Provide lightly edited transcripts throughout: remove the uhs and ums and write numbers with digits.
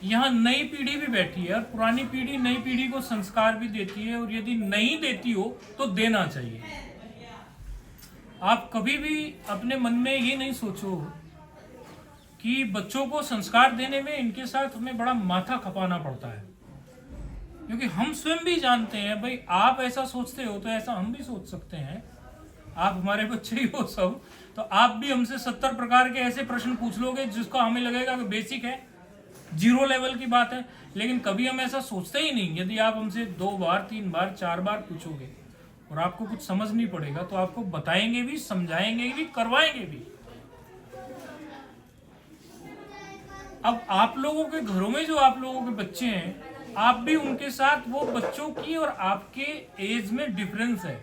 यहाँ नई पीढ़ी भी बैठी है और पुरानी पीढ़ी नई पीढ़ी को संस्कार भी देती है, और यदि नहीं देती हो तो देना चाहिए। आप कभी भी अपने मन में ये नहीं सोचो कि बच्चों को संस्कार देने में इनके साथ हमें बड़ा माथा खपाना पड़ता है, क्योंकि हम स्वयं भी जानते हैं भाई, आप ऐसा सोचते हो तो ऐसा हम भी सोच सकते हैं। आप हमारे बच्चे ही हो सब, तो आप भी हमसे 70 प्रकार के ऐसे प्रश्न पूछ लोगे जिसको हमें लगेगा कि बेसिक है, 0 लेवल की बात है, लेकिन कभी हम ऐसा सोचते ही नहीं। यदि आप हमसे 2 बार 3 बार 4 बार पूछोगे और आपको कुछ समझ नहीं पड़ेगा तो आपको बताएंगे भी, समझाएंगे भी, करवाएंगे भी। अब आप लोगों के घरों में जो आप लोगों के बच्चे हैं, आप भी उनके साथ वो बच्चों की और आपके एज में डिफरेंस है।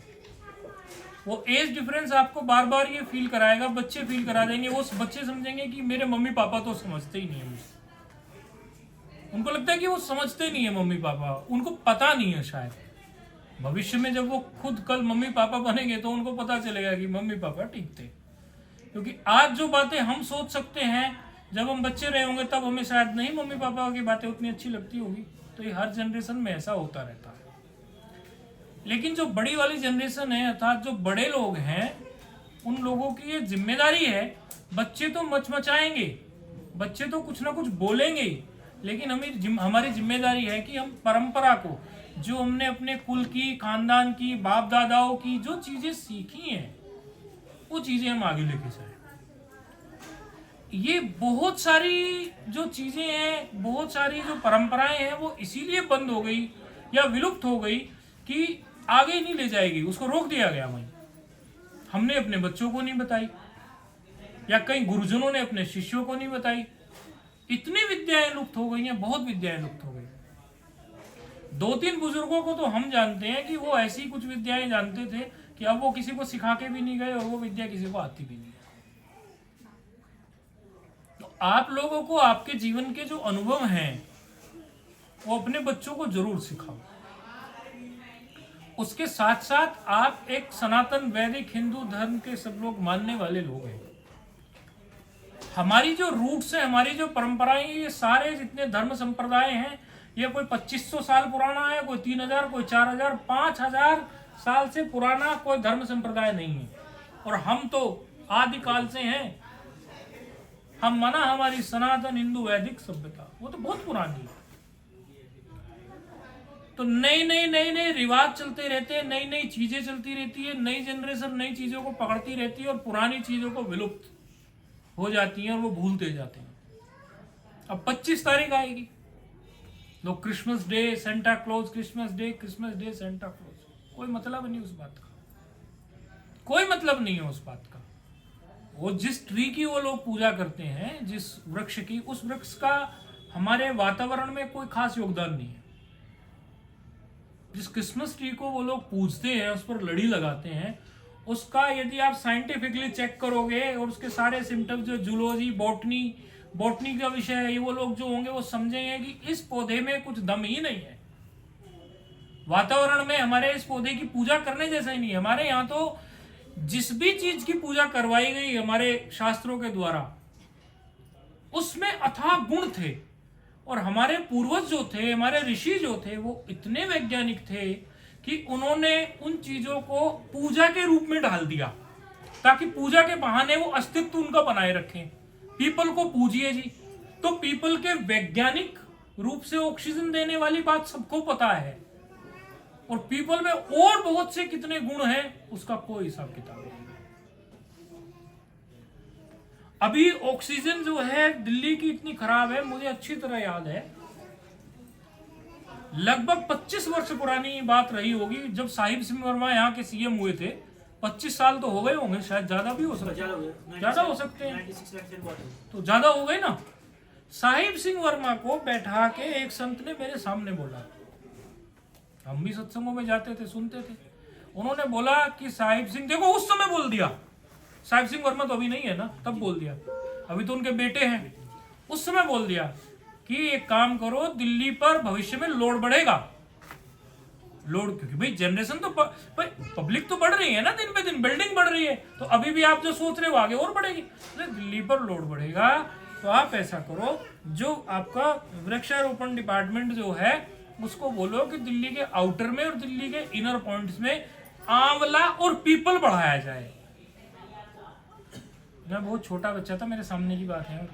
वो एज डिफरेंस आपको बार बार ये फील कराएगा, बच्चे फील करा देंगे। वो बच्चे समझेंगे कि मेरे मम्मी पापा तो समझते ही नहीं है मुझे। उनको लगता है कि वो समझते नहीं है मम्मी पापा, उनको पता नहीं है। शायद भविष्य में जब वो खुद कल मम्मी पापा बनेंगे तो उनको पता चलेगा कि मम्मी पापा ठीक थे। क्योंकि आज जो बातें हम सोच सकते हैं, जब हम बच्चे रहे होंगे तब हमें शायद नहीं मम्मी पापा की बातें उतनी अच्छी लगती होगी। तो ये हर जनरेशन में ऐसा होता रहता है। लेकिन जो बड़ी वाली जनरेशन है, अर्थात जो बड़े लोग हैं, उन लोगों की ये जिम्मेदारी है। बच्चे तो मचमचाएंगे, बच्चे तो कुछ ना कुछ बोलेंगे ही, लेकिन हमारी जिम्मेदारी है कि हम परंपरा को, जो हमने अपने कुल की, खानदान की, बाप दादाओं की जो चीजें सीखी हैं, वो चीजें हम आगे लेके जाए। ये बहुत सारी जो चीजें हैं, बहुत सारी जो परंपराएं हैं, वो इसीलिए बंद हो गई या विलुप्त हो गई कि आगे नहीं ले जाएगी, उसको रोक दिया गया। वहीं हमने अपने बच्चों को नहीं बताई, या कई गुरुजनों ने अपने शिष्यों को नहीं बताई। इतनी विद्याएं लुप्त हो गई हैं, बहुत विद्याएं लुप्त हो गई। 2-3 बुजुर्गों को तो हम जानते हैं कि वो ऐसी कुछ विद्याएं जानते थे कि अब वो किसी को सिखा के भी नहीं गए और वो विद्या किसी को आती भी नहीं। तो आप लोगों को आपके जीवन के जो अनुभव हैं वो अपने बच्चों को जरूर सिखाओ। उसके साथ साथ आप एक सनातन वैदिक हिंदू धर्म के सब लोग मानने वाले लोग हैं। हमारी जो रूट्स है, हमारी जो परंपराएं, ये सारे जितने धर्म संप्रदाय हैं, ये कोई 2500 साल पुराना है, कोई 3000, कोई 4000, 5000 साल से पुराना कोई धर्म संप्रदाय नहीं है। और हम तो आदिकाल से हैं। हम माना हमारी सनातन हिंदू वैदिक सभ्यता, वो तो बहुत पुरानी है। तो नए रिवाज चलते रहते हैं, नई नई चीजें चलती रहती है, नई जनरेशन नई चीजों को पकड़ती रहती है और पुरानी चीजों को विलुप्त हो जाती हैं और वो भूलते जाते हैं। अब 25 तारीख आएगी, लोग Christmas day Santa Claus, Christmas day Santa Claus, कोई मतलब नहीं उस बात का, कोई मतलब नहीं है उस बात का। वो जिस ट्री की वो लोग पूजा करते हैं, जिस वृक्ष की, उस वृक्ष का हमारे वातावरण में कोई खास योगदान नहीं है। जिस क्रिसमस ट्री को वो लोग पूजते हैं, उस पर लड़ी लगाते हैं, उसका यदि आप साइंटिफिकली चेक करोगे और उसके सारे सिम्टम्स, जो जूलॉजी, बॉटनी का विषय है, ये वो लोग जो होंगे वो समझेंगे कि इस पौधे में कुछ दम ही नहीं है। वातावरण में हमारे इस पौधे की पूजा करने जैसा ही नहीं है। हमारे यहाँ तो जिस भी चीज की पूजा करवाई गई हमारे शास्त्रों के द्वारा, उसमें अथाह गुण थे। और हमारे पूर्वज जो थे, हमारे ऋषि जो थे, वो इतने वैज्ञानिक थे कि उन्होंने उन चीजों को पूजा के रूप में डाल दिया, ताकि पूजा के बहाने वो अस्तित्व उनका बनाए रखें। पीपल को पूजिए जी, तो पीपल के वैज्ञानिक रूप से ऑक्सीजन देने वाली बात सबको पता है, और पीपल में और बहुत से कितने गुण हैं उसका कोई हिसाब किताब नहीं। अभी ऑक्सीजन जो है दिल्ली की इतनी खराब है, मुझे अच्छी तरह याद है, लगभग 25 वर्ष पुरानी बात रही होगी, जब साहिब सिंह वर्मा यहाँ के सीएम हुए थे। 25 साल तो हो गए होंगे, शायद ज्यादा भी हो सकते हैं, ज्यादा हो सकते हैं, तो ज्यादा हो गए ना। साहिब सिंह वर्मा को बैठा के एक संत ने मेरे सामने बोला, हम भी सत्संगों में जाते थे, सुनते थे, उन्होंने बोला कि साहिब सिंह, देखो उस समय बोल दिया, साहिब सिंह वर्मा तो अभी नहीं है ना, तब बोल दिया, अभी तो उनके बेटे हैं, उस समय बोल दिया कि एक काम करो, दिल्ली पर भविष्य में लोड बढ़ेगा। लोड, क्योंकि भाई जनरेशन तो पब्लिक तो बढ़ रही है ना, दिन पे दिन बिल्डिंग बढ़ रही है, तो अभी भी आप जो सोच रहे हो आगे और बढ़ेगी। दिल्ली पर लोड बढ़ेगा, तो आप ऐसा करो, जो आपका वृक्षारोपण डिपार्टमेंट जो है उसको बोलो कि दिल्ली के आउटर में और दिल्ली के इनर पॉइंट्स में आंवला और पीपल बढ़ाया जाए। मैं बहुत छोटा बच्चा था, मेरे सामने की बात है,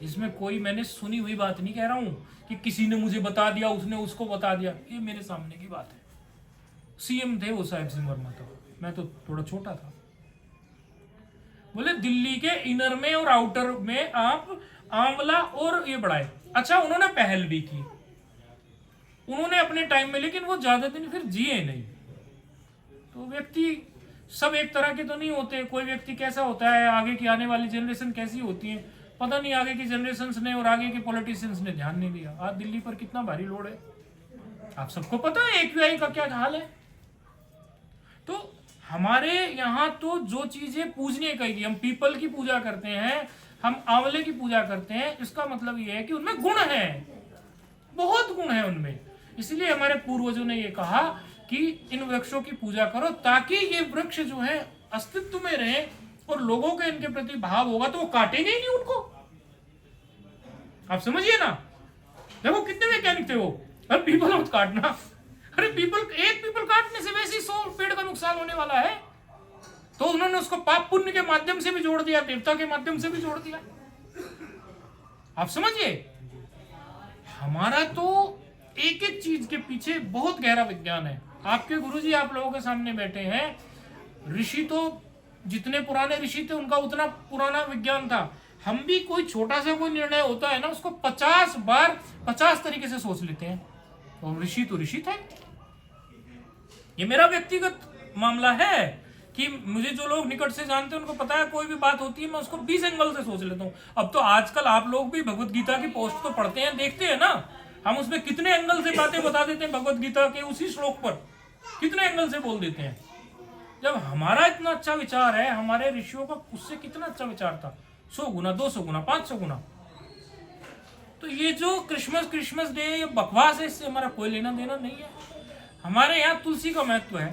इसमें कोई मैंने सुनी हुई बात नहीं कह रहा हूं कि किसी ने मुझे बता दिया, उसने उसको बता दिया, ये मेरे सामने की बात है। सीएम थे वो साहिब सिंह वर्मा, तो मैं तो थोड़ा छोटा था। बोले दिल्ली के इनर में और आउटर में आप आंवला और ये बढ़ाए। अच्छा, उन्होंने पहल भी की, उन्होंने अपने टाइम में, लेकिन वो ज्यादा दिन फिर जिए नहीं। तो व्यक्ति सब एक तरह के तो नहीं होते, कोई व्यक्ति कैसा होता है, आगे की आने वाली जनरेशन कैसी होती है पता नहीं, आगे की जनरेशन ने और आगे के पॉलिटिशियंस ने ध्यान नहीं दिया। आज दिल्ली पर कितना भारी लोड है, आप सबको पता है AQI का क्या हाल है। तो हमारे यहाँ तो जो चीजें पूजने की, हम पीपल की पूजा करते हैं, हम आंवले की पूजा करते हैं, इसका मतलब ये है कि उनमें गुण है, बहुत गुण है उनमें। इसलिए हमारे पूर्वजों ने ये कहा कि इन वृक्षों की पूजा करो ताकि ये वृक्ष जो है अस्तित्व में रहे और लोगों के इनके प्रति भाव होगा तो वो काटेंगे ही नहीं उनको। आप समझिए ना, देखो कितने वैज्ञानिक थे वो, अरे पीपल मत काटना, अरे पीपल, एक पीपल काटने से वैसे ही 100 पेड़ का नुकसान होने वाला है। तो उन्होंने उसको पाप पुण्य के माध्यम से भी जोड़ दिया, देवता के माध्यम से भी जोड़ दिया। आप समझिए, हमारा तो एक एक चीज के पीछे बहुत गहरा विज्ञान है। आपके गुरुजी आप लोगों के सामने बैठे हैं, ऋषि तो जितने पुराने ऋषि थे उनका उतना पुराना विज्ञान था। हम भी कोई छोटा सा कोई निर्णय होता है ना, उसको 50 बार 50 तरीके से सोच लेते हैं। और ऋषि तो ऋषि थे। ये मेरा व्यक्तिगत मामला है कि मुझे जो लोग निकट से जानते हैं उनको पता है, कोई भी बात होती है मैं उसको 20 एंगल से सोच लेता हूँ। अब तो आजकल आप लोग भी भगवत गीता की पोस्ट तो पढ़ते हैं, देखते हैं ना, हम उसमें कितने एंगल से बातें बता देते हैं, भगवत गीता के उसी श्लोक पर कितने एंगल से बोल देते हैं। जब हमारा इतना अच्छा विचार है, हमारे ऋषियों का उससे कितना अच्छा विचार था, 100 गुना 200 गुना 500 गुना। तो ये जो क्रिसमस डे ये बकवास है, इससे हमारा कोई लेना देना नहीं है। हमारे यहाँ तुलसी का महत्व है।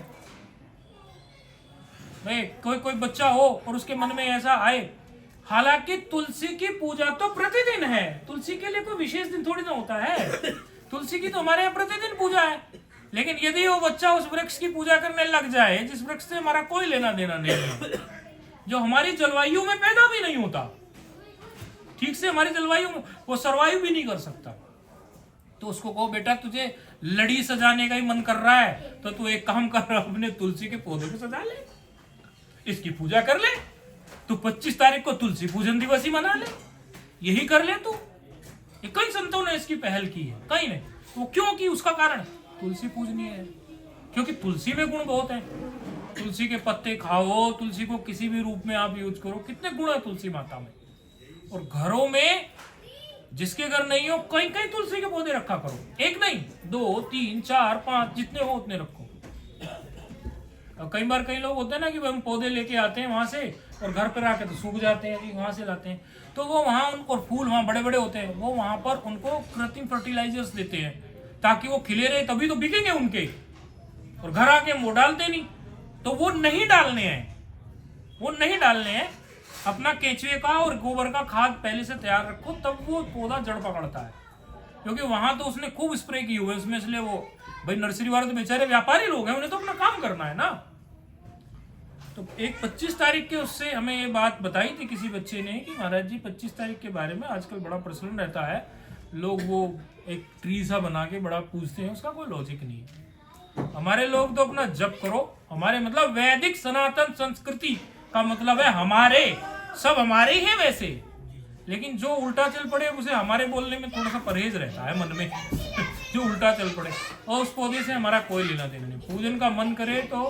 भाई कोई बच्चा हो और उसके मन में ऐसा आए, हालांकि तुलसी की पूजा तो प्रतिदिन है, तुलसी के लिए कोई विशेष दिन थोड़ी ना होता है, तुलसी की तो हमारे यहाँ प्रतिदिन पूजा है। लेकिन यदि वो बच्चा उस वृक्ष की पूजा करने लग जाए जिस वृक्ष से हमारा कोई लेना देना नहीं है, जो हमारी जलवायु में पैदा भी नहीं होता, ठीक से हमारी जलवायु में वो सर्वाइव भी नहीं कर सकता, तो उसको कहो बेटा तुझे लड़ी सजाने का ही मन कर रहा है तो तू एक काम कर, अपने तुलसी के पौधे को सजा ले, इसकी पूजा कर ले, तू 25 तारीख को तुलसी पूजन दिवस ही मना ले, यही कर ले तू। ये कई संतों ने इसकी पहल की है, कई ने। वो क्यों की, उसका कारण तुलसी पूजनीय है, क्योंकि तुलसी में गुण बहुत है। तुलसी के पत्ते खाओ, तुलसी को किसी भी रूप में आप यूज करो, कितने गुण है तुलसी माता में। और घरों में जिसके घर नहीं हो, कई कई तुलसी के पौधे रखा करो, एक नहीं 2 3 4 5 जितने हो उतने रखो। और कई बार कई लोग होते हैं ना कि हम पौधे लेके आते हैं वहां से और घर पर आके तो सूख जाते हैं, जी वहां से लाते हैं, तो वो वहां उनको फूल वहां बड़े बड़े होते हैं, वो वहां पर उनको कृत्रिम फर्टिलाइजर्स देते हैं ताकि वो खिले रहे, तभी तो बिकेंगे उनके। और घर आके वो डालते नहीं, तो वो नहीं डालने हैं, वो नहीं डालने हैं। अपना केंचुए का और गोबर का खाद पहले से तैयार रखो, तब वो पौधा जड़ पकड़ता है, क्योंकि वहां तो उसने खूब स्प्रे की हुई है उसमें, इसलिए वो भाई नर्सरी वाले तो बेचारे व्यापारी लोग हैं, उन्हें तो अपना काम करना है ना। तो एक 25 तारीख के उससे हमें ये बात बताई थी किसी बच्चे ने कि महाराज जी 25 तारीख के बारे में आजकल बड़ा प्रचलन रहता है, लोग वो एक ट्री सा बना के बड़ा पूजते हैं, उसका कोई लॉजिक नहीं है। हमारे लोग तो अपना जप करो, हमारे मतलब वैदिक सनातन संस्कृति का मतलब है हमारे, सब हमारे ही है वैसे, लेकिन जो उल्टा चल पड़े उसे हमारे बोलने में थोड़ा सा परहेज रहता है मन में जो उल्टा चल पड़े, और उस पौधे से हमारा कोई लेना देना नहीं। पूजन का मन करे तो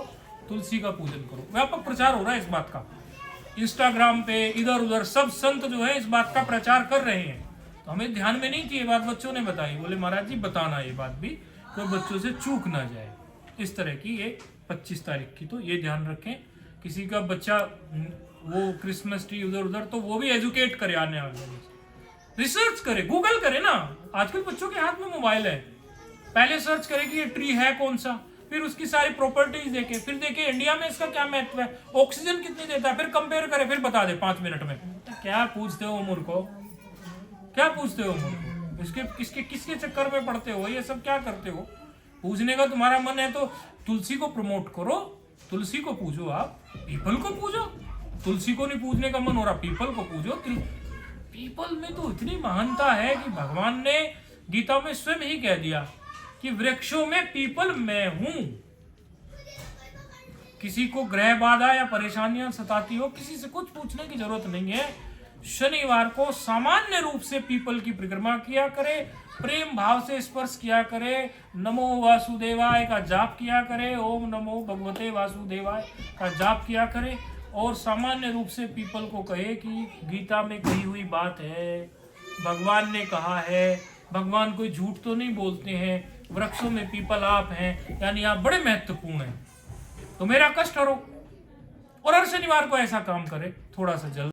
तुलसी का पूजन करो। व्यापक प्रचार हो रहा है इस बात का, इंस्टाग्राम पे इधर उधर सब संत जो है इस बात का प्रचार कर रहे हैं। तो हमें ध्यान में नहीं थी ये बात, बच्चों ने बताई, बोले महाराज जी बताना ये बात भी, तो बच्चों से चूक ना जाए इस तरह की। ये 25 तारीख की तो ये ध्यान रखें, किसी का बच्चा वो क्रिसमस ट्री उधर उधर, तो वो भी एजुकेट करे, आने वाले रिसर्च करे, गूगल करे ना। आजकल बच्चों के हाथ में मोबाइल है, पहले सर्च करे कि ये ट्री है कौन सा, फिर उसकी सारी प्रॉपर्टीज देखे, फिर देखे इंडिया में इसका क्या महत्व है, ऑक्सीजन कितनी देता है, फिर कंपेयर करे, फिर बता दे 5 मिनट में क्या पूछते हो उम्र को? क्या पूछते हो उम्र को? इसके किसके किसके चक्कर में पड़ते हो? ये सब क्या करते हो? पूजने का तुम्हारा मन है तो तुलसी को प्रमोट करो, तुलसी को पूजो, आप पीपल को पूजो। तुलसी को नहीं पूजने का मन हो रहा, पीपल को पूजो। पीपल में तो इतनी महानता है कि भगवान ने गीता में स्वयं ही कह दिया कि वृक्षों में पीपल मैं हूं। किसी को ग्रह बाधा या परेशानियां सताती हो, किसी से कुछ पूछने की जरूरत नहीं है। शनिवार को सामान्य रूप से पीपल की परिक्रमा किया करे, प्रेम भाव से स्पर्श किया करे, नमो वासुदेवाय का जाप किया करे, ओम नमो भगवते वासुदेवाय का जाप किया करे, और सामान्य रूप से पीपल को कहे कि गीता में कही हुई बात है, भगवान ने कहा है, भगवान कोई झूठ तो नहीं बोलते हैं, वृक्षों में पीपल आप हैं, यानी आप बड़े महत्वपूर्ण हैं, तो मेरा कष्ट हरो। और हर शनिवार को ऐसा काम करे, थोड़ा सा जल्द।